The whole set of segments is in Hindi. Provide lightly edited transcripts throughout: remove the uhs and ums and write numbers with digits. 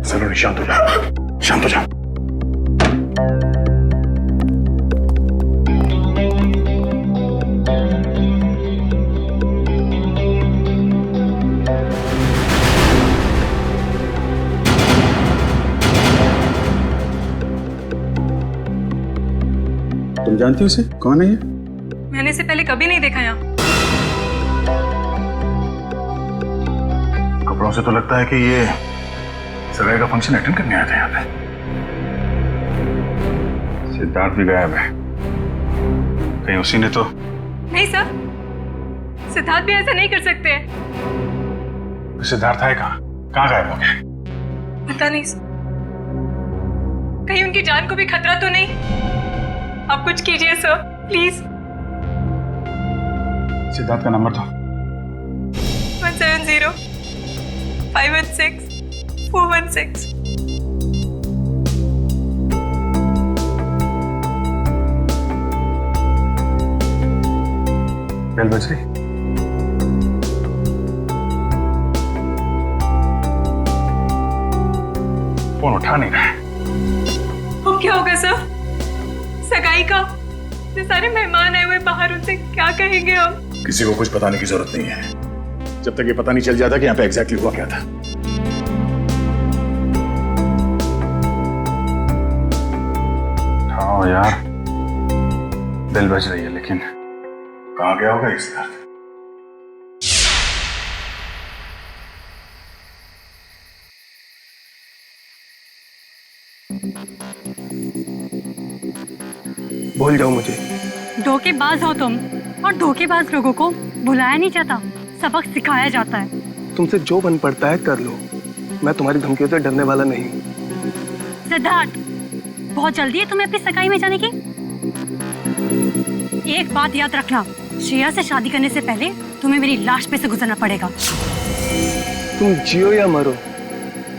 सलोनी शांत हो जाओ, शांत हो जाओ। तुम जानती हो इसे? कौन है ये? मैंने इसे पहले कभी नहीं देखा यहाँ। कपड़ों से तो लगता है कि ये सगाई का फंक्शन अटेंड करने आया था यहाँ पे। सिद्धार्थ भी गायब है, कहीं उसी ने तो। नहीं सर, सिद्धार्थ भी ऐसा नहीं कर सकते हैं। सिद्धार्थ है कहाँ? कहाँ गायब हो गया? पता नहीं सर, कहीं उनकी जान को भी खतरा तो नहीं? आप कुछ कीजिए सर, प्लीज। सिद्धार्थ का नंबर दो। 170 516 416। बेल बज रही। फोन उठा नहीं रहा है। अब क्या होगा सर? सगाई का ये सारे मेहमान आए हुए बाहर, उनसे क्या कहेंगे हम? किसी को कुछ बताने की जरूरत नहीं है, जब तक ये पता नहीं चल जाता कि यहाँ पे एग्जैक्टली हुआ क्या था। हाँ यार, बेल बज रही है, लेकिन कहाँ गया होगा इस दर्द? भूल जाओ मुझे। धोखेबाज हो तुम, और धोखेबाज लोगों को बुलाया नहीं जाता, सबक सिखाया जाता है। तुमसे जो बन पड़ता है कर लो, मैं तुम्हारी धमकियों से डरने वाला नहीं। सिद्धार्थ, बहुत जल्दी है तुम्हें अपनी सगाई में जाने की। एक बात याद रखना, श्रेया से शादी करने से पहले तुम्हें मेरी लाश पे से गुजरना पड़ेगा। तुम जियो या मरो,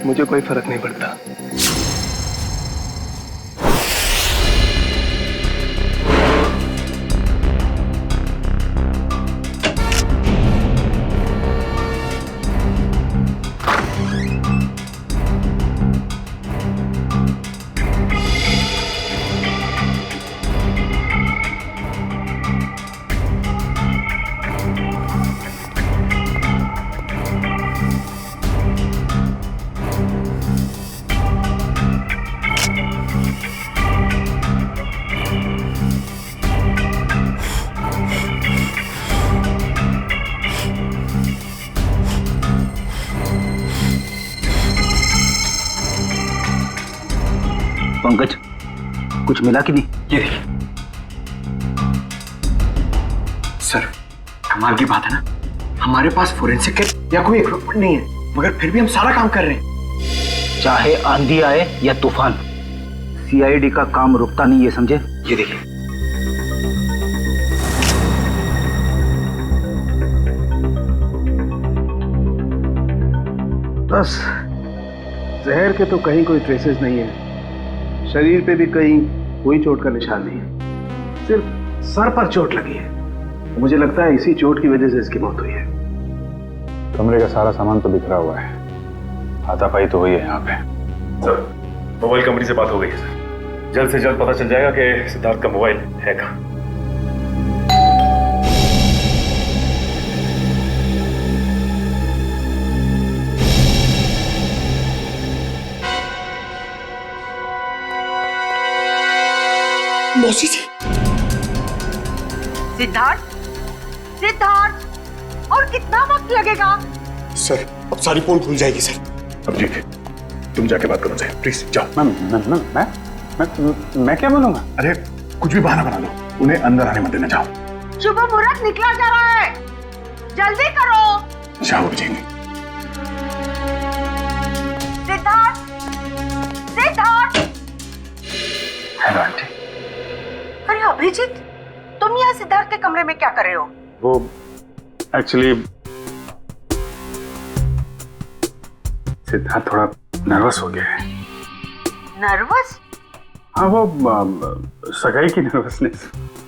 मुझे कोई फर्क नहीं पड़ता। पंकज, कुछ मिला कि नहीं? ये देखिए सर, कमाल की बात है ना, हमारे पास फोरेंसिक किट या कोई इक्विपमेंट नहीं है, मगर फिर भी हम सारा काम कर रहे हैं। चाहे आंधी आए या तूफान, सीआईडी का काम रुकता नहीं, ये समझे? ये देखिए, बस जहर के तो कहीं कोई ट्रेसेस नहीं है, शरीर पे भी कहीं कोई चोट का निशान नहीं है, सिर्फ सर पर चोट लगी है। मुझे लगता है इसी चोट की वजह से इसकी मौत हुई है। कमरे का सारा सामान तो बिखरा हुआ है, हाथापाई तो हुई है यहाँ पे। सर, मोबाइल कंपनी से बात हो गई है सर, जल्द से जल्द पता चल जाएगा कि सिद्धार्थ का मोबाइल है कहाँ। मौसी जी। सिद्धार्थ, सिद्धार्थ, और कितना वक्त लगेगा? सर, अब सारी पोल खुल जाएगी सर। अब ठीक है, तुम जाके बात करो सर, प्लीज जाओ। मैं क्या बोलूंगा? अरे कुछ भी बहाना बना लो, उन्हें अंदर आने मत देना। जाओ। शुभ मुहूर्त निकला जा रहा है, जल्दी करो। जाओ जी। सिद्धार्थ, सिद्धार्थ। Hello aunty. अरे अभिजीत, तुम यहाँ सिद्धार्थ के कमरे में क्या कर रहे हो? वो एक्चुअली सिद्धार्थ थोड़ा नर्वस हो गया है। नर्वस? हाँ, वो सगाई की नर्वसनेस।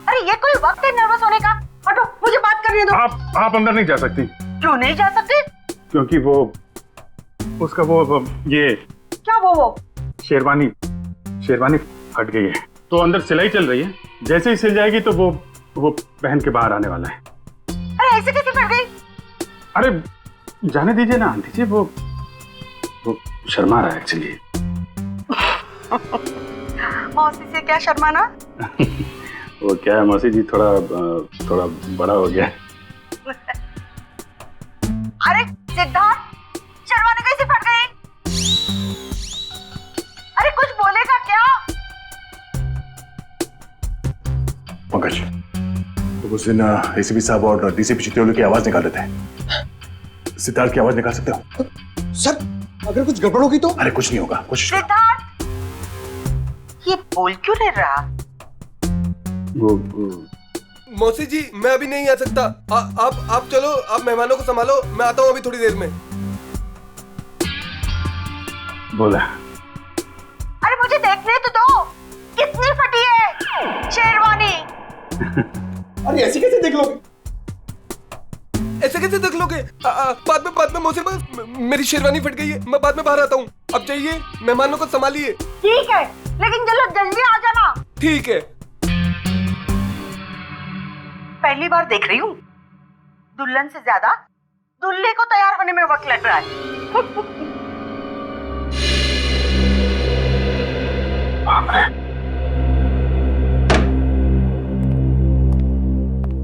अरे ये कोई वक्त है नर्वस होने का? हटो, मुझे बात करने दो। आप अंदर नहीं जा सकती। क्यों नहीं जा सकते? क्योंकि वो उसका वो ये क्या वो? शेरवानी शेरवानी फट गई है तो अंदर सिलाई चल रही है, जैसे ही सिल जाएगी तो वो पहन के बाहर आने वाला है। अरे ऐसे कैसे फट गई? अरे जाने दीजिए ना आंटी जी, वो शर्मा रहा है एक्चुअली। मौसी से क्या शर्माना? वो क्या है मौसी जी, थोड़ा बड़ा हो गया है। अरे सिद्धार्थ, शेरवानी कैसे फट गई? अरे कुछ बोलेगा क्या? पंकज, तो उस दिन एसीपी साहब और डीसीपी चित्तौड़गढ़ की आवाज निकाल रहे थे, सिद्धार्थ की आवाज निकाल सकते हो? सर अगर कुछ गड़बड़ होगी तो? अरे कुछ नहीं होगा, कोशिश करो। सिद्धार्थ, ये बोल क्यों नहीं रहा? वो मौसी जी मैं अभी नहीं आ सकता। आप चलो, आप मेहमानों को संभालो, मैं आता हूँ अभी थोड़ी देर में। बोला। अरे मुझे देखने तो दो, कितनी फटी है शेरवानी। अरे ऐसे कैसे देख लोगे? ऐसे कैसे देख लोगे? बाद में मौसी, मेरी शेरवानी फट गई है, मैं बाद में बाहर आता हूँ। अब जाइए, मेहमानों को संभालिए। ठीक है, लेकिन जल्दी आ जाना। ठीक है। पहली बार देख रही हूँ, दुल्हन से ज्यादा दूल्हे को तैयार होने में वक्त लग रहा है।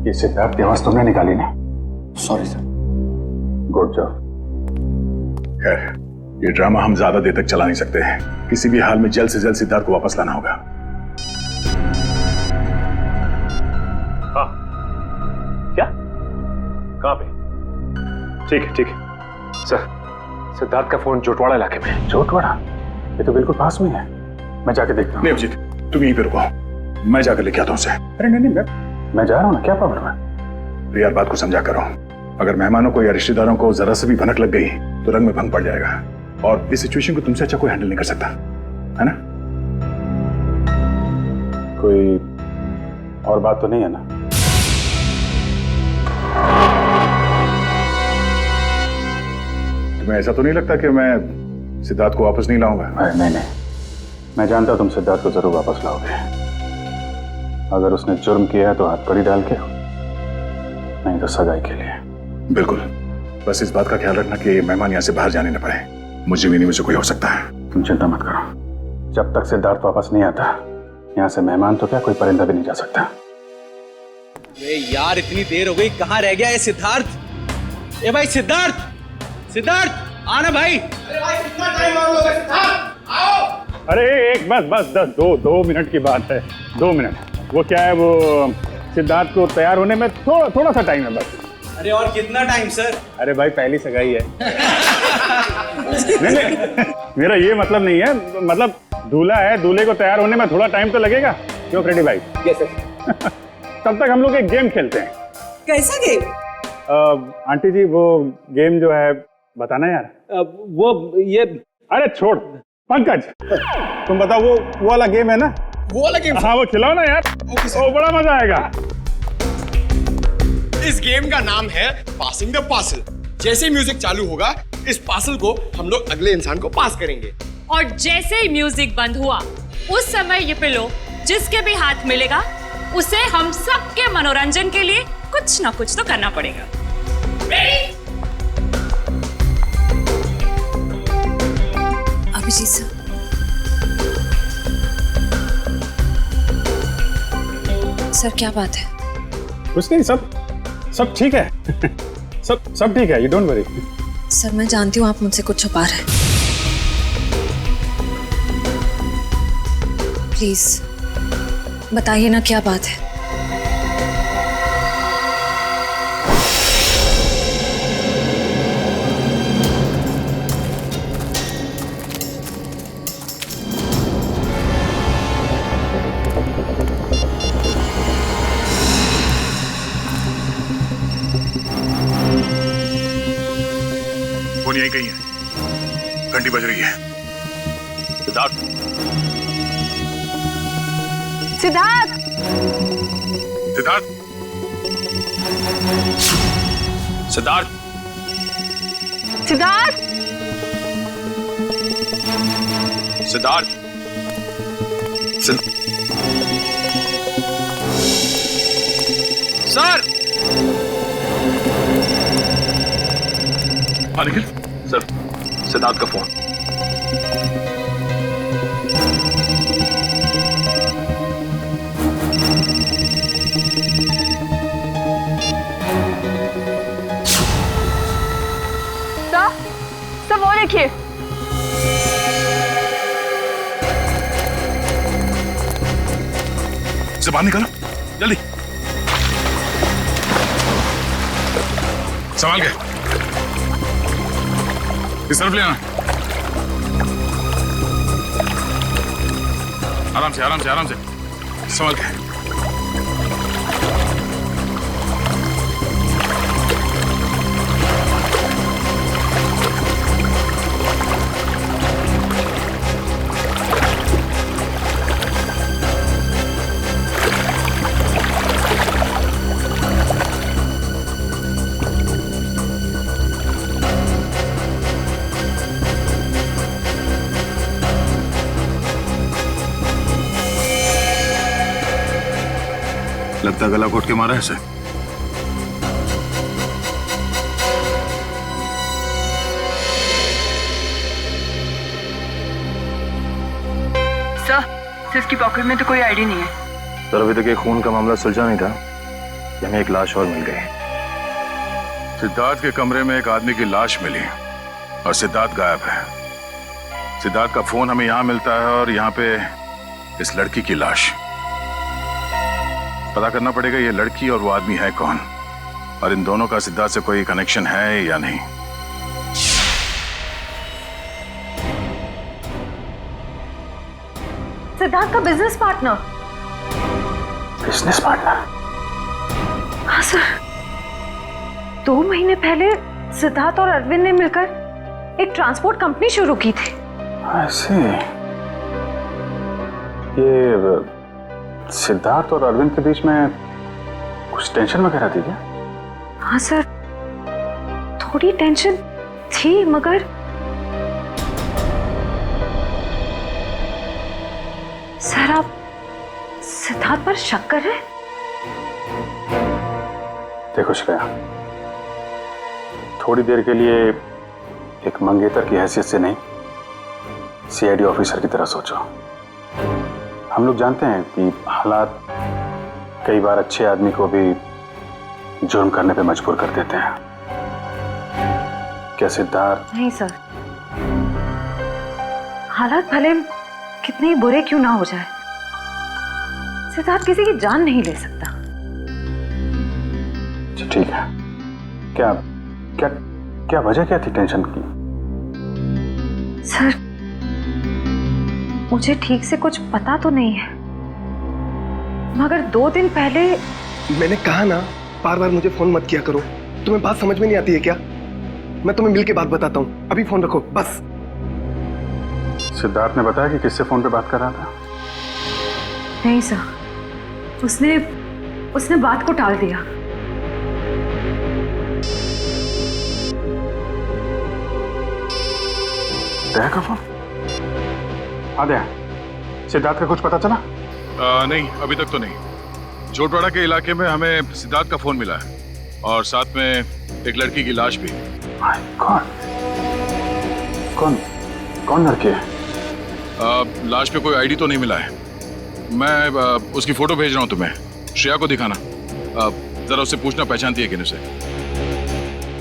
ये सिद्धार्थ की आवाज तुमने निकाली ना? Sorry sir. Good job. खैर, ये ड्रामा हम ज्यादा देर तक चला नहीं सकते हैं। किसी भी हाल में जल्द से जल्द सिद्धार्थ को वापस लाना होगा। हाँ, क्या? कहाँ पे? ठीक है सर, सिद्धार्थ का फोन जोटवाड़ा इलाके में है। जोटवाड़ा? ये तो बिल्कुल पास में है, मैं जाके देखता हूँ। नहीं अभिजीत, तुम यहीं पे रुको, मैं जाकर लेके आता हूँ उसे। अरे नहीं, मैं जा रहा हूँ ना, क्या प्रॉब्लम है? तो यार बात को समझा करो, अगर मेहमानों को या रिश्तेदारों को जरा से भी भनक लग गई तो रंग में भंग पड़ जाएगा, और इस सिचुएशन को तुमसे अच्छा कोई हैंडल नहीं कर सकता, है ना? कोई और बात तो नहीं है ना? तुम्हें ऐसा तो नहीं लगता कि मैं सिद्धार्थ को वापस नहीं लाऊंगा? नहीं, मैं जानता हूं तुम सिद्धार्थ को जरूर वापस लाओगे। अगर उसने जुर्म किया है तो हाथ कड़ी डाल के, नहीं तो सगाई के लिए। बिल्कुल, बस इस बात का ख्याल रखना कि मेहमान यहाँ से बाहर जाने न पाए। मुझे भी नहीं, मुझे कोई हो सकता है। तुम चिंता मत करो, जब तक सिद्धार्थ वापस नहीं आता यहाँ से मेहमान तो क्या कोई परिंदा भी नहीं जा सकता। अरे यार इतनी देर हो गई, कहाँ रह गया ये सिद्धार्थ? ए भाई सिद्धार्थ आना भाई। अरे भाई कितना टाइम और लोगे? सिद्धार्थ आओ। अरे एक बस 2 मिनट की बात है, 2 मिनट। वो क्या है, वो सिद्धार्थ को तैयार होने में थोड़ा सा टाइम है बस। अरे और कितना टाइम सर? अरे भाई पहली सगाई है। नहीं, मेरा ये मतलब नहीं है, मतलब दूल्हा है, दूल्हे को तैयार होने में थोड़ा टाइम तो लगेगा। क्यों फ्रेडी भाई? Yes sir. तब तक हम लोग एक गेम खेलते हैं। कैसा गेम? आंटी जी वो गेम जो है बताना यार। वो ये अरे छोड़ पंकज, तुम बताओ वो वाला गेम है ना? वो वाला गेम? हाँ वो खिलाओ ना यार, वो बड़ा मजा आएगा। इस गेम का नाम है पासिंग द पार्सल। जैसे ही म्यूजिक चालू होगा, इस पार्सल को हम लोग अगले इंसान को पास करेंगे। और जैसे ही म्यूजिक बंद हुआ, उस समय ये पिलो जिसके भी हाथ मिलेगा उसे हम सबके मनोरंजन के लिए कुछ ना कुछ तो करना पड़ेगा। अभिजीत सर, सर क्या बात है? कुछ नहीं, सब ठीक है। सब ठीक है, यू डोंट वरी। सर मैं जानती हूँ आप मुझसे कुछ छुपा रहे हैं, प्लीज बताइए ना क्या बात है। फोन यहीं कहीं है, घंटी बज रही है। सिद्धार्थ, सिद्धार्थ, सिद्धार्थ, सिद्धार्थ, सिद्धार्थ, सिद्धार्थ सर निखिल सर, सिद्धार्थ का फोन। सब वो देखिए। बाहर निकालो जल्दी, संभाल के इस तरफ ले आना। आराम से आराम से आराम से संभाल के। लगता गला घोट के मारा है इसे। सर, इसकी पॉकेट में तो कोई आईडी नहीं है। सर, अभी तक ये खून का मामला सुलझा नहीं था कि हमें एक लाश और मिल गई। सिद्धार्थ के कमरे में एक आदमी की लाश मिली और सिद्धार्थ गायब है। सिद्धार्थ का फोन हमें यहाँ मिलता है और यहाँ पे इस लड़की की लाश। पता करना पड़ेगा ये लड़की और वो आदमी है कौन, और इन दोनों का सिद्धार्थ से कोई कनेक्शन है या नहीं। सिद्धार्थ का बिजनेस पार्टनर। Business partner? हाँ सर, 2 महीने पहले सिद्धार्थ और अरविंद ने मिलकर एक ट्रांसपोर्ट कंपनी शुरू की थी। ऐसे ये सिद्धार्थ और अरविंद के बीच में कुछ टेंशन वगैरह थी क्या? हाँ सर, थोड़ी टेंशन थी, मगर सर आप सिद्धार्थ पर शक कर रहे हैं? देखो श्रेया, थोड़ी देर के लिए एक मंगेतर की हैसियत से नहीं, सीआईडी ऑफिसर की तरह सोचो। हम लोग जानते हैं कि हालात कई बार अच्छे आदमी को भी जुर्म करने पे मजबूर कर देते हैं। क्या सिद्धार्थ? नहीं सर, हालात भले कितने ही बुरे क्यों ना हो जाए, सिद्धार्थ किसी की जान नहीं ले सकता। ठीक है, क्या क्या क्या वजह क्या थी टेंशन की? सर, मुझे ठीक से कुछ पता तो नहीं है, मगर 2 दिन पहले। मैंने कहा ना, बार बार मुझे फोन मत किया करो। तुम्हें बात समझ में नहीं आती है क्या? मैं तुम्हें मिल के बात बताता हूँ, अभी फोन रखो बस। सिद्धार्थ ने बताया कि किससे फोन पे बात कर रहा था? नहीं सर, उसने बात को टाल दिया। दया का फोन? हाँ दया, सिद्धार्थ का कुछ पता चला? नहीं, अभी तक तो नहीं। जोटवाड़ा के इलाके में हमें सिद्धार्थ का फोन मिला है और साथ में एक लड़की की लाश भी। कौन लड़की है? लाश पे कोई आईडी तो नहीं मिला है। मैं उसकी फोटो भेज रहा हूँ तुम्हें, श्रेया को दिखाना। जरा उससे पूछना पहचानती है कि नहीं उसे।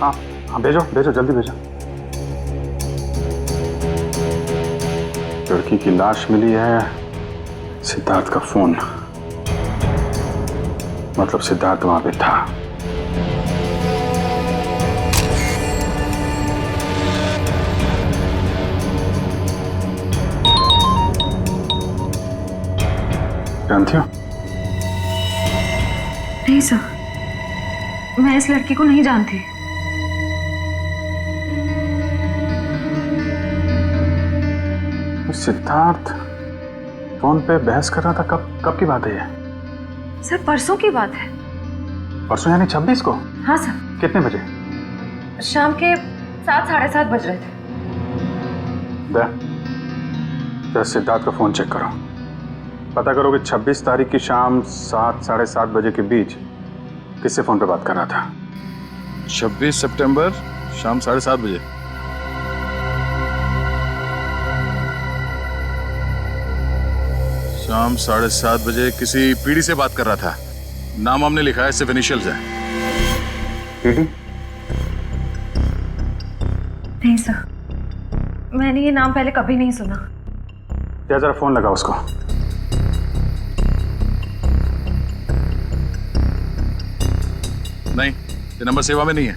हाँ भेजो जल्दी भेजो। लड़की की लाश मिली है, सिद्धार्थ का फोन, मतलब सिद्धार्थ वहां पे था। जानती हो? नहीं सर, मैं इस लड़की को नहीं जानती। सिद्धार्थ फोन पे बहस कर रहा था, कब की बात है ये? सर, परसों की बात है। परसों यानी 26 को? हाँ सर। कितने बजे? शाम के 7, 7:30 बज रहे थे। जरा सिद्धार्थ का फोन चेक करो, पता करो कि 26 तारीख की शाम 7 साढ़े 7 बजे के बीच किससे फोन पे बात कर रहा था। 26 सितंबर शाम 7:30 बजे। शाम 7:30 बजे किसी पीढ़ी से बात कर रहा था। नाम हमने लिखा है, सिर्फ इनिशियल्स है। पीढ़ी? नहीं सर, मैंने ये नाम पहले कभी नहीं सुना। क्या जरा फोन लगा उसको। नहीं, ये नंबर सेवा में नहीं है।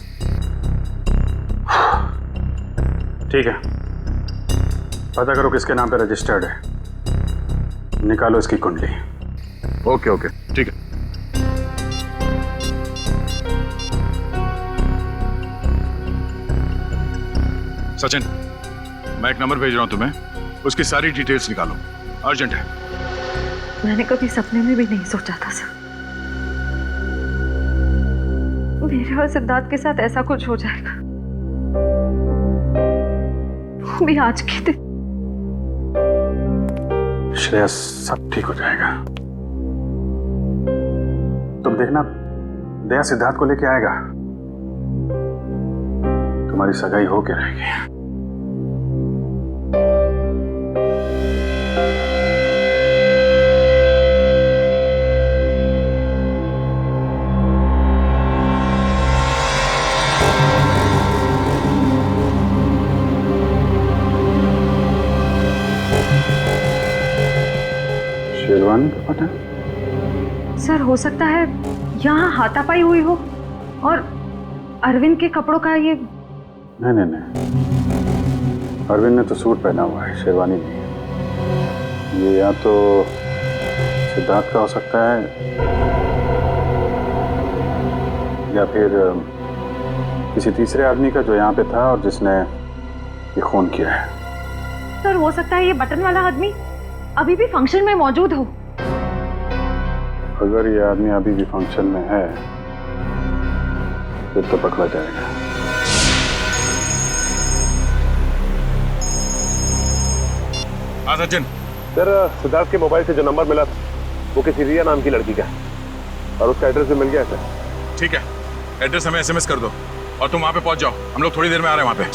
ठीक है, पता करो किसके नाम पे रजिस्टर्ड है, निकालो इसकी कुंडली। ओके ओके, ठीक है। सचिन, मैं एक नंबर भेज रहा हूं तुम्हें, उसकी सारी डिटेल्स निकालो, अर्जेंट है। मैंने कभी सपने में भी नहीं सोचा था सर, मेरे और सिद्धार्थ के साथ ऐसा कुछ हो जाएगा, वो भी आज के दिन। श्रेया, सब ठीक हो जाएगा, तुम देखना, दया सिद्धार्थ को लेके आएगा, तुम्हारी सगाई होके रहेगी। शेरवानी का पता? सर हो सकता है यहाँ हाथापाई हुई हो और अरविंद के कपड़ों का ये। नहीं, अरविंद ने तो सूट पहना हुआ है, शेरवानी नहीं है। ये या तो सिद्धार्थ का हो सकता है या फिर किसी तीसरे आदमी का जो यहाँ पे था और जिसने ये खून किया है। सर हो सकता है ये बटन वाला आदमी अभी भी फंक्शन में मौजूद हो। अगर ये आदमी अभी भी फंक्शन में है फिर तो पकड़ा जाएगा। हाँ सचिन। सर, सिद्धार्थ के मोबाइल से जो नंबर मिला वो किसी रिया नाम की लड़की का है और उसका एड्रेस भी मिल गया है सर। ठीक है, एड्रेस हमें SMS कर दो और तुम वहां पे पहुंच जाओ, हम लोग थोड़ी देर में आ रहे हैं वहां पे।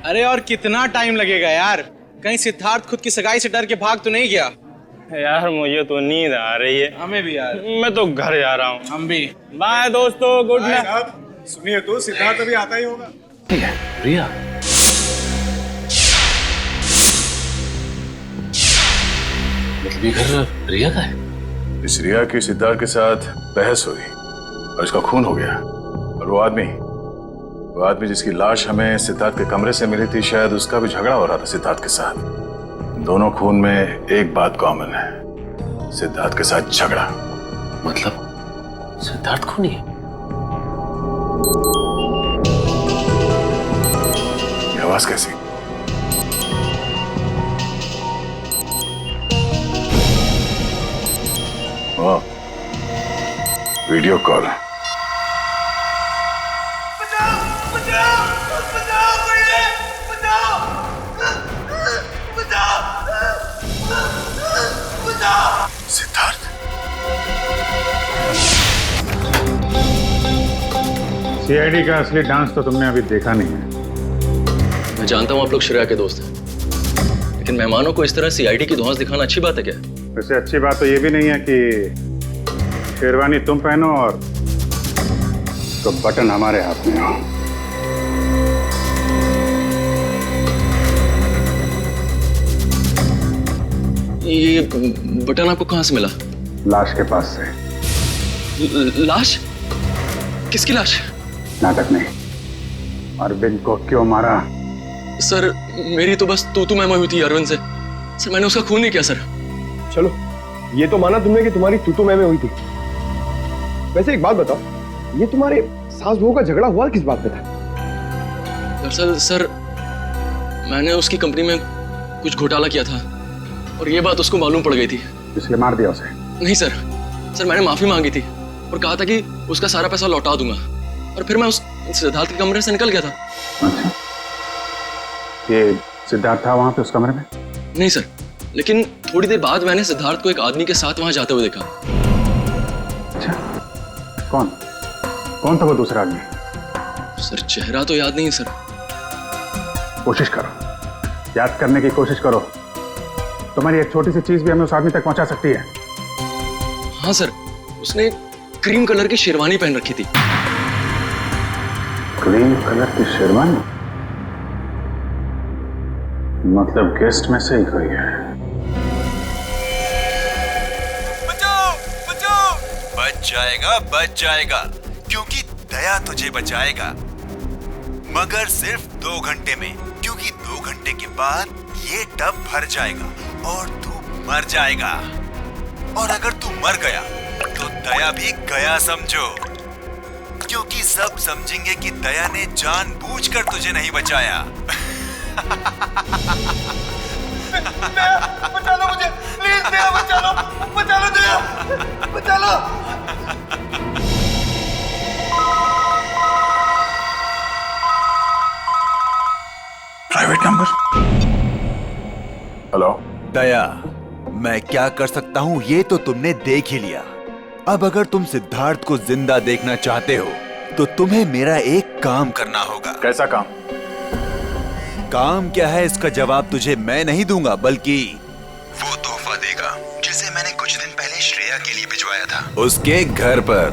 अरे और कितना टाइम लगेगा यार? कहीं सिद्धार्थ खुद की सगाई से डर के भाग तो नहीं गया? यार मुझे तो नींद आ रही है। हमें भी यार। मैं तो घर जा रहा हूँ। हम भी। बाय दोस्तों, गुड नाइट। सुनिए तो सिद्धार्थ अभी आता ही होगा। रिया, मतलब ये घर रिया का है? इस रिया की सिद्धार्थ के साथ बहस हुई और इसका खून हो गया। और वो आदमी जिसकी लाश हमें सिद्धार्थ के कमरे से मिली थी, शायद उसका भी झगड़ा हो रहा था सिद्धार्थ के साथ। दोनों खून में एक बात कॉमन है, सिद्धार्थ के साथ झगड़ा। मतलब सिद्धार्थ खूनी है? ये आवाज कैसी? Video call. सिद्धार्थ। CID का असली डांस तो तुमने अभी देखा नहीं है। मैं जानता हूँ आप लोग श्रेया के दोस्त हैं, लेकिन मेहमानों को इस तरह CID की धौंस दिखाना अच्छी बात है क्या? वैसे अच्छी बात तो ये भी नहीं है कि शेरवानी तुम पहनो और तो बटन हमारे हाथ में हो। ये बटन आपको कहाँ से मिला? लाश के पास से। लाश? किसकी लाश? नाटक नहीं। अरविंद को क्यों मारा? सर मेरी तो बस तू मैं हुई थी अरविंद से। सर मैंने उसका खून नहीं किया सर। चलो ये तो माना तुमने कि तुम्हारी तू मैं हुई थी। वैसे एक बात बताओ, ये तुम्हारे सास बहू का झगड़ा हुआ किस बात पे था? दरअसल सर मैंने उसकी कंपनी में कुछ घोटाला किया था और ये बात उसको मालूम पड़ गई थी, इसलिए मार दिया उसे? नहीं सर, मैंने माफी मांगी थी और कहा था कि उसका सारा पैसा लौटा दूंगा और फिर मैं उस सिद्धार्थ के कमरे से निकल गया था। अच्छा, ये सिद्धार्थ था वहां पे उस कमरे में? नहीं सर, लेकिन थोड़ी देर बाद मैंने सिद्धार्थ को एक आदमी के साथ वहां जाते हुए देखा। अच्छा, कौन कौन था वो दूसरा आदमी? सर चेहरा तो याद नहीं है सर। कोशिश करो, याद करने की कोशिश करो। तुम्हारी एक छोटी सी चीज भी हमें उस आदमी तक पहुंचा सकती है। हाँ सर, उसने क्रीम कलर की शेरवानी पहन रखी थी। क्रीम कलर की शेरवानी? मतलब गेस्ट में से ही कोई है। बच जाएगा क्योंकि दया तुझे बचाएगा, मगर सिर्फ 2 घंटे में, क्योंकि 2 घंटे के बाद ये टब भर जाएगा और तू मर जाएगा। और अगर तू मर गया तो दया भी गया समझो, क्योंकि सब समझेंगे कि दया ने जानबूझकर तुझे नहीं बचाया। बचा लो मुझे, प्लीज दया, बचा लो दया, बचा लो। Private number. हेलो दया, मैं क्या कर सकता हूँ ये तो तुमने देख ही लिया। अब अगर तुम सिद्धार्थ को जिंदा देखना चाहते हो तो तुम्हें मेरा एक काम करना होगा। कैसा काम? काम क्या है इसका जवाब तुझे मैं नहीं दूंगा, बल्कि वो तोहफा देगा जिसे मैंने कुछ दिन पहले श्रेया के लिए भिजवाया था, उसके घर पर।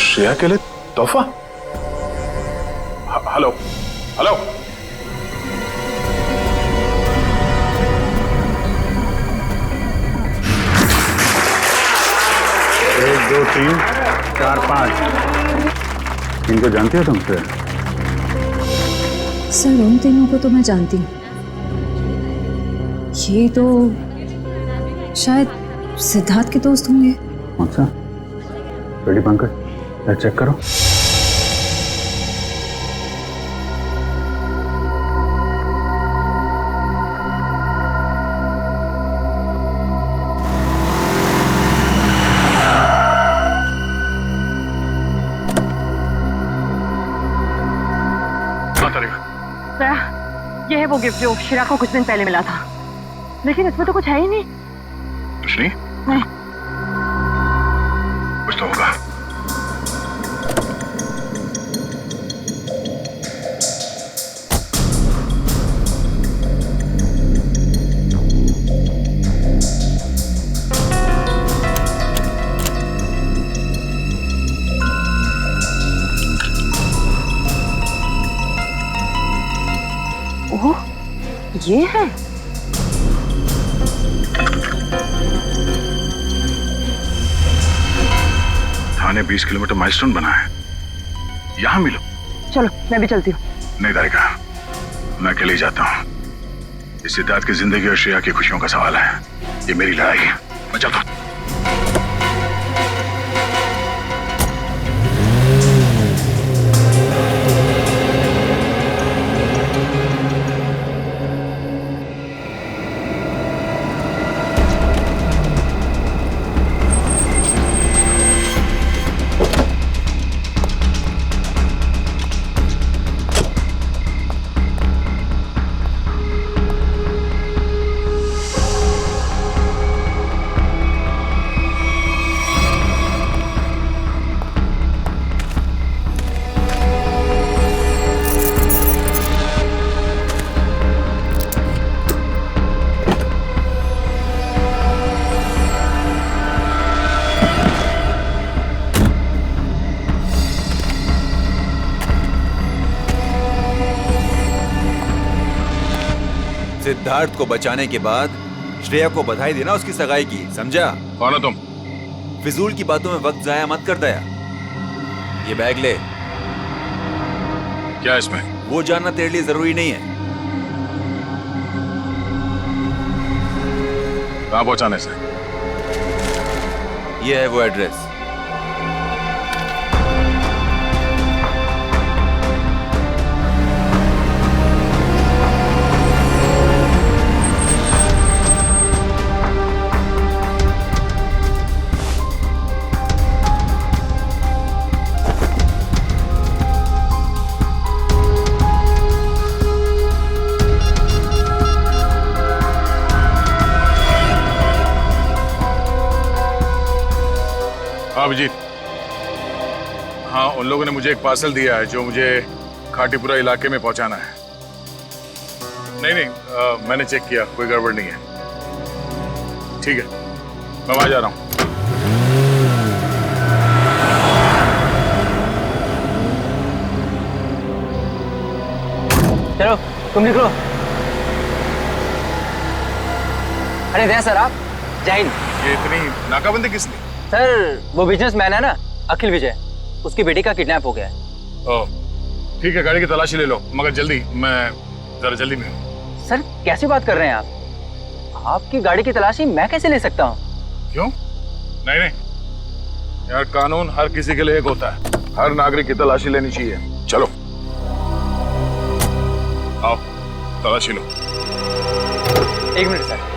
श्रेया के लिए तोहफा? Hello hello, 1 2 3 4 5। इनको जानते हो तुमसे? सर उन तीनों को तो मैं जानती हूँ। ये तो शायद सिद्धार्थ के दोस्त होंगे। अच्छा, रेडी पंकज, चेक करो। ये है वो गिफ्ट जो शिरा को कुछ दिन पहले मिला था, लेकिन इसमें तो कुछ है ही नहीं। कुछ नहीं? नहीं। कुछ तो होगा। ओह, ये है। थाने 20 किलोमीटर माइलस्टोन बना है, यहाँ मिलो। चलो मैं भी चलती हूँ। नहीं तारिका, मैं अकेले ही जाता हूँ। इस सिद्धार्थ की जिंदगी और श्रेया की खुशियों का सवाल है। ये मेरी लड़ाई है, मैं चलता हूँ। सिद्धार्थ को बचाने के बाद श्रेया को बधाई देना उसकी सगाई की, समझा? कौन हो तुम? फिजूल की बातों में वक्त जाया मत कर दया। ये बैग ले। क्या इसमें? वो जानना तेरे लिए जरूरी नहीं है। कहाँ पहुंचाने से? ये है वो एड्रेस। हाँ अभिजीत, हाँ उन लोगों ने मुझे एक पार्सल दिया है जो मुझे खाटीपुरा इलाके में पहुंचाना है। नहीं, मैंने चेक किया, कोई गड़बड़ नहीं है। ठीक है, मैं वहां जा रहा हूं। चलो तुम निकलो। अरे भैया सर आप जय हिंद। ये इतनी नाकाबंदी किसने? सर वो बिजनेसमैन है ना अखिल विजय, उसकी बेटी का किडनैप हो गया है। ओह ठीक है, गाड़ी की तलाशी ले लो, मगर जल्दी, मैं जरा जल्दी में हूँ। सर कैसी बात कर रहे हैं आप? आपकी गाड़ी की तलाशी मैं कैसे ले सकता हूँ? क्यों? नहीं यार, कानून हर किसी के लिए एक होता है, हर नागरिक की तलाशी लेनी चाहिए। चलो आओ तलाशी लो। एक मिनट सर।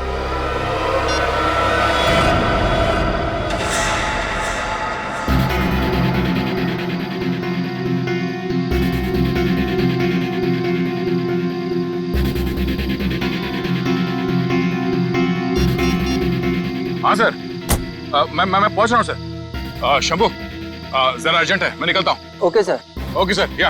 हाँ सर, मैं पहुंच रहा हूँ सर। शंभू, जरा अर्जेंट है, मैं निकलता हूँ। Okay sir. ओके सर, या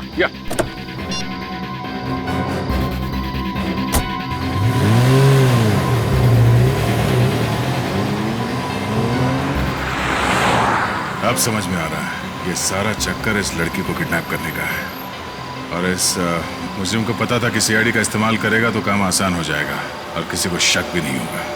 अब समझ में आ रहा है, ये सारा चक्कर इस लड़की को किडनैप करने का है। और इस मुजरिम को पता था कि सीआईडी का इस्तेमाल करेगा तो काम आसान हो जाएगा और किसी को शक भी नहीं होगा।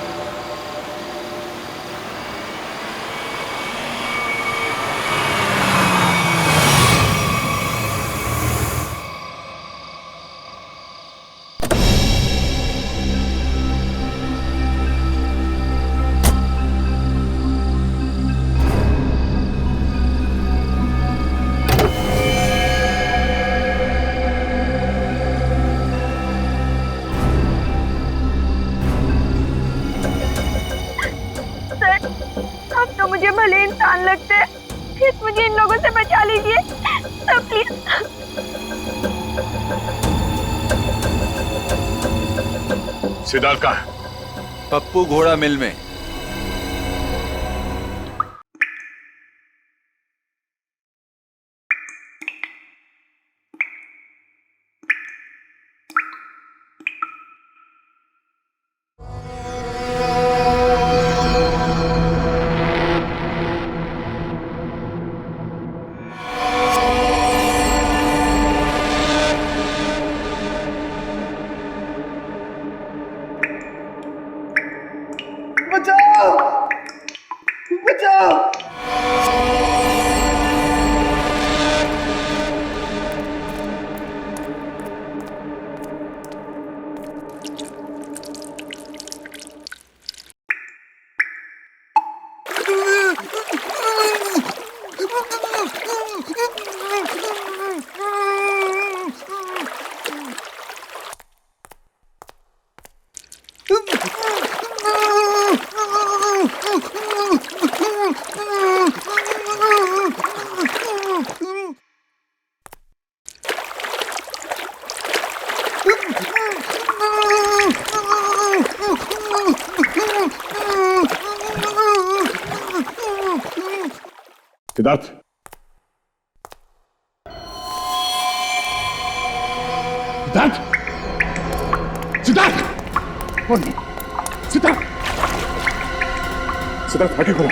मुझे भले इंसान लगते हैं, प्लीज मुझे इन लोगों से बचा लीजिए सर, प्लीज। सिद्धार्थ कहाँ है? पप्पू घोड़ा मिल में। सिद्धार्थ, सिद्धार्थ, सिद्धार्थ, कौन? सिद्धार्थ, सिद्धार्थ आगे खोलो।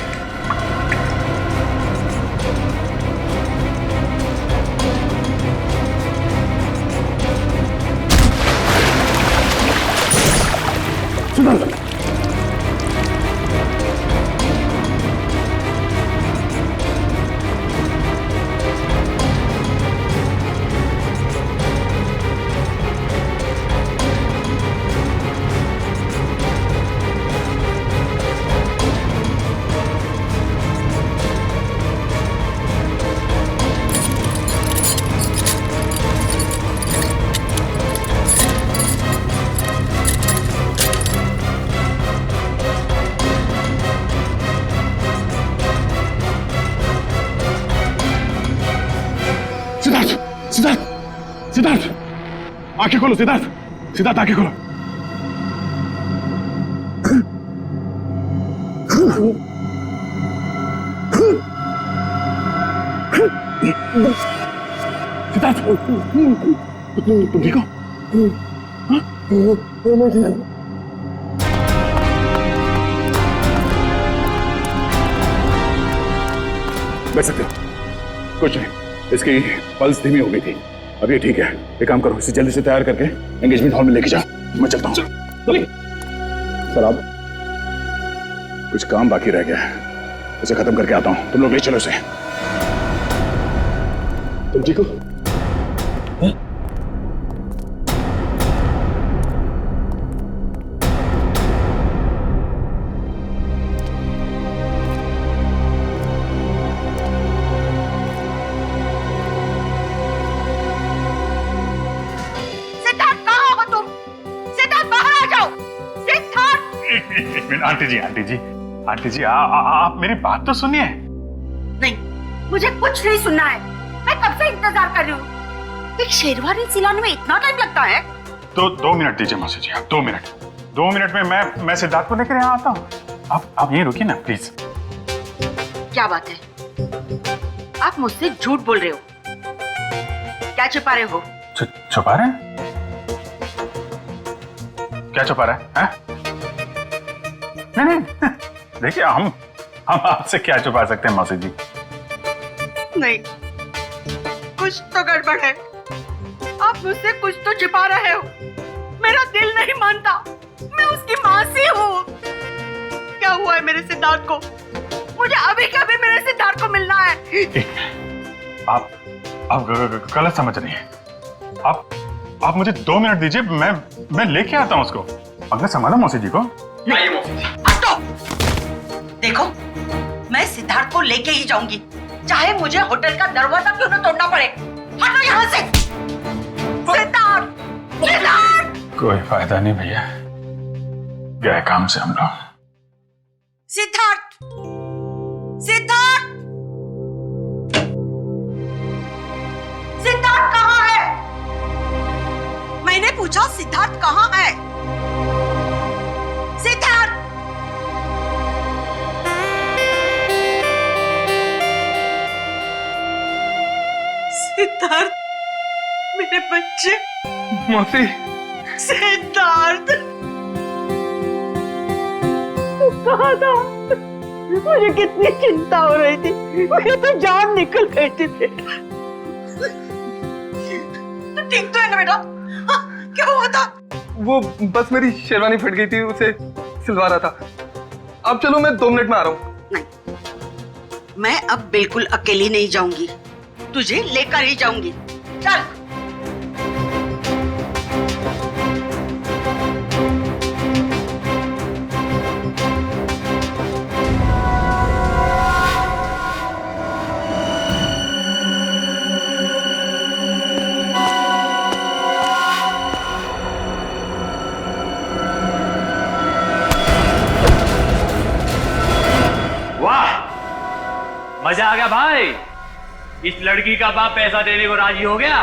सिद्धार्थ, सिद्धार्थ, आंखें खोलो सिद्धार्थ, सिद्धार्थ आंखें खोलो। सिद्धार्थ, तुम ठीक हो? बैठ सकते हो। कुछ नहीं, इसकी पल्स धीमी हो गई थी। अब ये ठीक है। एक काम करो, इसे जल्दी से तैयार करके एंगेजमेंट हॉल में लेके जाओ। मैं चलता हूँ। सर आप, कुछ काम बाकी रह गया है, इसे खत्म करके आता हूँ। तुम लोग ले चलो इसे। तुम ठीक हो? आंटी जी आप मेरी बात तो सुनिए। नहीं, मुझे कुछ नहीं सुनना है। मैं कब से इंतजार कर रही हूँ। एक शेरवानी सिलाने में इतना टाइम लगता है? तो 2 मिनट दीजिए मौसी जी, आप 2 मिनट। 2 मिनट में मैं सिद्धार्थ को लेकर यहाँ आता हूँ। आप यहीं रुकिए ना प्लीज। क्या बात है, आप मुझसे झूठ बोल रहे हो? क्या छुपा रहे हो? छुपा रहे हैं? क्या छुपा रहा है? नहीं देखिए, हम आपसे क्या छुपा सकते हैं मौसी जी? नहीं, कुछ तो गड़बड़ है। आप मुझसे कुछ तो छिपा रहे हो। मेरा दिल नहीं मानता। मैं उसकी मौसी हूँ। क्या हुआ है मेरे सिद्धार्थ को? मुझे अभी के अभी मेरे सिद्धार्थ को मिलना है। आप गलत समझ रही हैं। आप मुझे 2 मिनट दीजिए, मैं लेके आता हूँ उसको। अगर संभालो मौसी जी को। नहीं मौसी जी, हटो। देखो, मैं सिद्धार्थ को लेके ही जाऊंगी, चाहे मुझे होटल का दरवाजा क्यों न तोड़ना पड़े। हटो यहाँ से। सिद्धार्थ, सिद्धार्थ। कोई फायदा नहीं भैया, गए काम से हम लोग। सिद्धार्थ, सिद्धार्थ, सिद्धार्थ कहाँ है? मैंने पूछा सिद्धार्थ कहाँ है? सिद्धार्थ, सिद्धार्थ, मेरे बच्चे। मौसी। सिद्धार्थ, तू कहाँ था? मुझे कितनी चिंता हो रही थी। मेरी तो जान निकल गई थी बेटा। तू ठीक तो है ना बेटा? हाँ, क्या हुआ था? वो बस मेरी शेरवानी फट गई थी, उसे सिलवा रहा था। अब चलो, मैं 2 मिनट में आ रहा हूँ। नहीं, मैं अब बिल्कुल अकेली नहीं जाऊंगी। तुझे लेकर ही जाऊंगी। चल। मजा आ गया भाई। इस लड़की का बाप पैसा देने को राजी हो गया।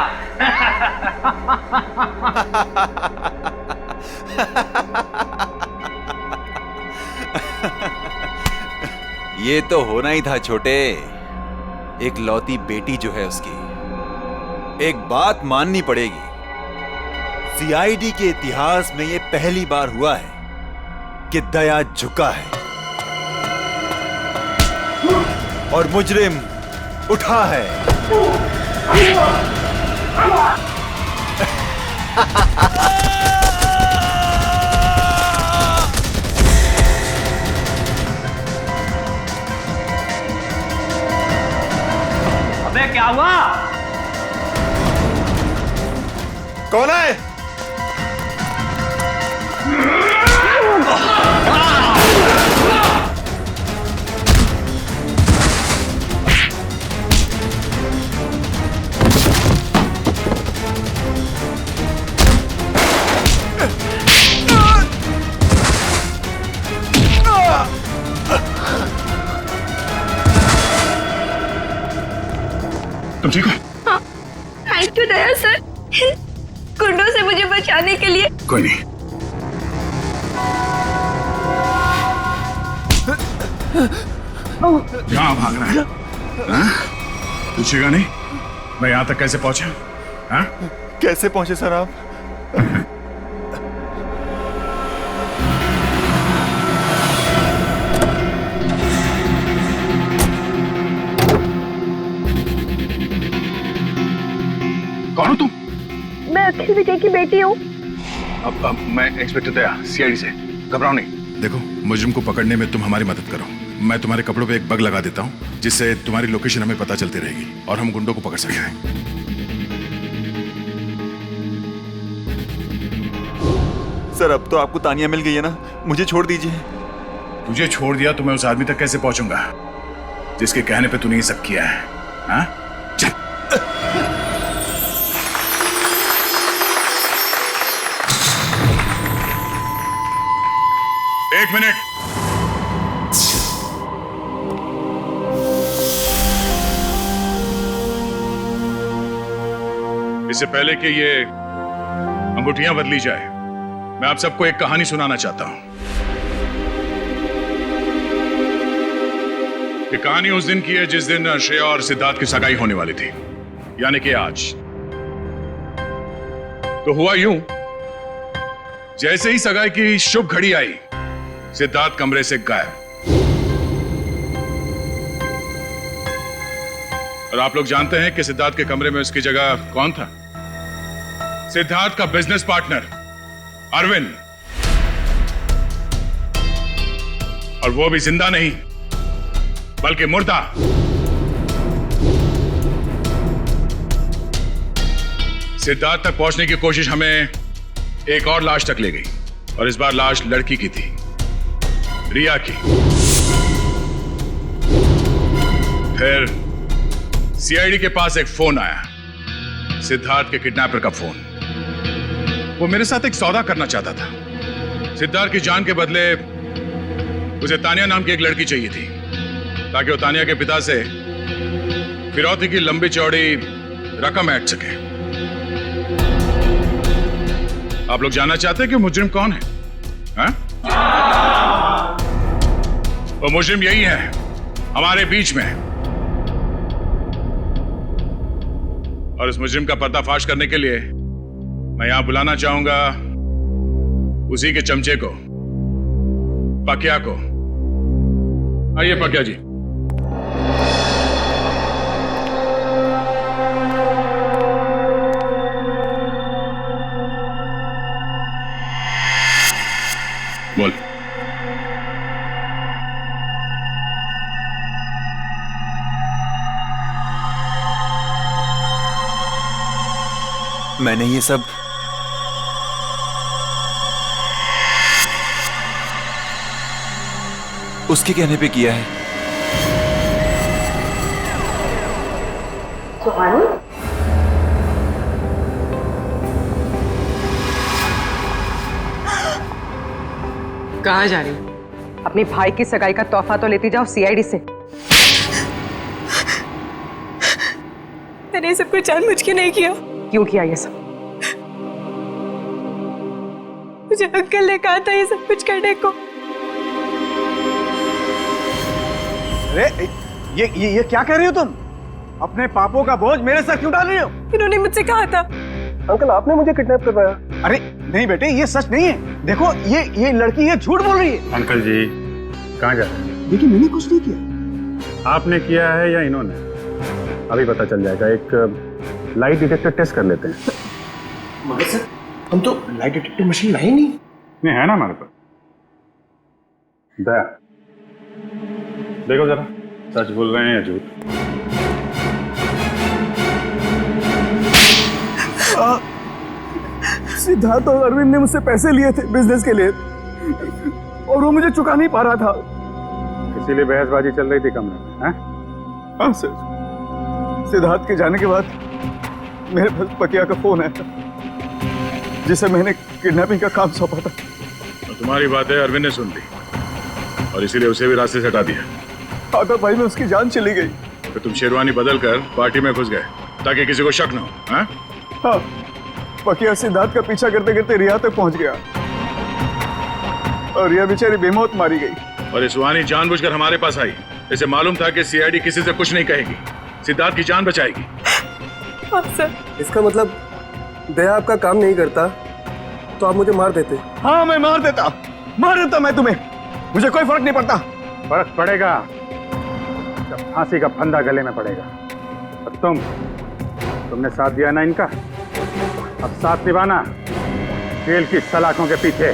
ये तो होना ही था छोटे। एक लौती बेटी जो है उसकी, एक बात माननी पड़ेगी, सीआईडी के इतिहास में ये पहली बार हुआ है कि दया झुका है और मुजरिम उठा है। अबे क्या हुआ? कौन है? तुम ठीक हो? हाँ, थैंक यू दया सर, गुंडों से मुझे बचाने के लिए। कोई नहीं। कहाँ भाग रहा है? पूछेगा नहीं मैं यहां तक कैसे पहुंचा? हाँ? कैसे पहुंचे सर आप? कौन हो तुम? मैं अखिल विजय की बेटी हूँ। अब मैं इंस्पेक्टर दया, सीआईडी से। घबराओ नहीं। देखो, मुजरिम को पकड़ने में तुम हमारी मदद करो। मैं तुम्हारे कपड़ों पे एक बग लगा देता हूँ जिससे तुम्हारी लोकेशन हमें पता चलती रहेगी और हम गुंडों को पकड़ सकेंगे। सर अब तो आपको तानिया मिल गई है ना, मुझे छोड़ दीजिए। तुझे छोड़ दिया तो मैं उस आदमी तक कैसे पहुंचूंगा जिसके कहने पे तूने ये सब किया है? हाँ? चल। एक मिनट। इससे पहले कि ये अंगूठियां बदली जाए, मैं आप सबको एक कहानी सुनाना चाहता हूं। ये कहानी उस दिन की है जिस दिन श्रेया और सिद्धार्थ की सगाई होने वाली थी, यानी कि आज। तो हुआ यूं, जैसे ही सगाई की शुभ घड़ी आई, सिद्धार्थ कमरे से गायब। और आप लोग जानते हैं कि सिद्धार्थ के कमरे में उसकी जगह कौन था? सिद्धार्थ का बिजनेस पार्टनर अरविंद। और वो भी जिंदा नहीं बल्कि मुर्दा। सिद्धार्थ तक पहुंचने की कोशिश हमें एक और लाश तक ले गई, और इस बार लाश लड़की की थी, रिया की। फिर सीआईडी के पास एक फोन आया, सिद्धार्थ के किडनैपर का फोन। वो मेरे साथ एक सौदा करना चाहता था। सिद्धार्थ की जान के बदले उसे तानिया नाम की एक लड़की चाहिए थी, ताकि वो तानिया के पिता से फिरौती की लंबी चौड़ी रकम ऐंठ सके। आप लोग जानना चाहते हैं कि मुजरिम कौन है? हाँ? वो मुजरिम यही है, हमारे बीच में। और इस मुजरिम का पर्दाफाश करने के लिए मैं यहां बुलाना चाहूंगा उसी के चमचे को, पकिया को। आइए पकिया जी। बोल। मैंने ये सब उसके कहने पे किया है। सुहानी, कहाँ जा रही? अपनी भाई की सगाई का तोहफा तो लेती जाओ सीआईडी से। मैंने ये सब कुछ जानबूझ के नहीं किया। क्यों किया ये सब? मुझे अंकल ने कहा था ये सब कुछ करने को। अरे ये क्या कह रही हो तुम? अपने पापों का बोझ मेरे सर क्यों डाल रही हो? इन्होंने मुझसे कहा था। अंकल आपने मुझे किडनैप करवाया। अरे नहीं बेटे, ये सच नहीं है। देखो ये लड़की ये झूठ बोल रही है। अंकल जी कहाँ जा रहे हैं? देखिए मैंने कुछ नहीं किया। आपने किया है या इन्होंने? अभी पता चल जाएगा। एक लाइट डिटेक्टर टेस्ट कर लेते हैं। मगर सर हम तो लाइट डिटेक्टर मशीन लाए नहीं। नहीं है ना हमारे पास। दया देखो जरा, सच बोल रहे हैं या झूठ? सिद्धार्थ और अरविंद ने मुझसे पैसे लिए थे बिजनेस के लिए, और वो मुझे चुका नहीं पा रहा था, इसीलिए बहसबाजी चल रही थी कमरे में। हैं? हाँ सर। सिद्धार्थ के जाने के बाद मेरे पास पकिया का फोन आया, जिसे मैंने किडनैपिंग का काम सौंपा था। तो तुम्हारी बातें अरविंद ने सुन ली और इसीलिए उसे भी रास्ते से हटा दिया। आधा भाई में उसकी जान चली गई। तो तुम शेरवानी बदल कर पार्टी में घुस गए ताकि किसी को शक न हो। हाँ? हाँ, पकिया सिद्धार्थ का पीछा करते करते रिया तक पहुंच गया, और रिया बेचारी बेमौत मारी गई। और ये सुहानी जानबूझकर हमारे पास आई। इसे मालूम था कि सीआईडी किसी से कुछ नहीं कहेगी, सिद्धार्थ की जान बचाएगी। हाँ सर। इसका मतलब दया आपका काम नहीं करता तो आप मुझे मार देते। हाँ मैं मार देता मैं तुम्हें, मुझे कोई फर्क नहीं पड़ता। फर्क पड़ेगा जब फांसी का फंदा गले में पड़ेगा। और तुमने साथ दिया ना इनका, अब साथ निभाना जेल की सलाखों के पीछे।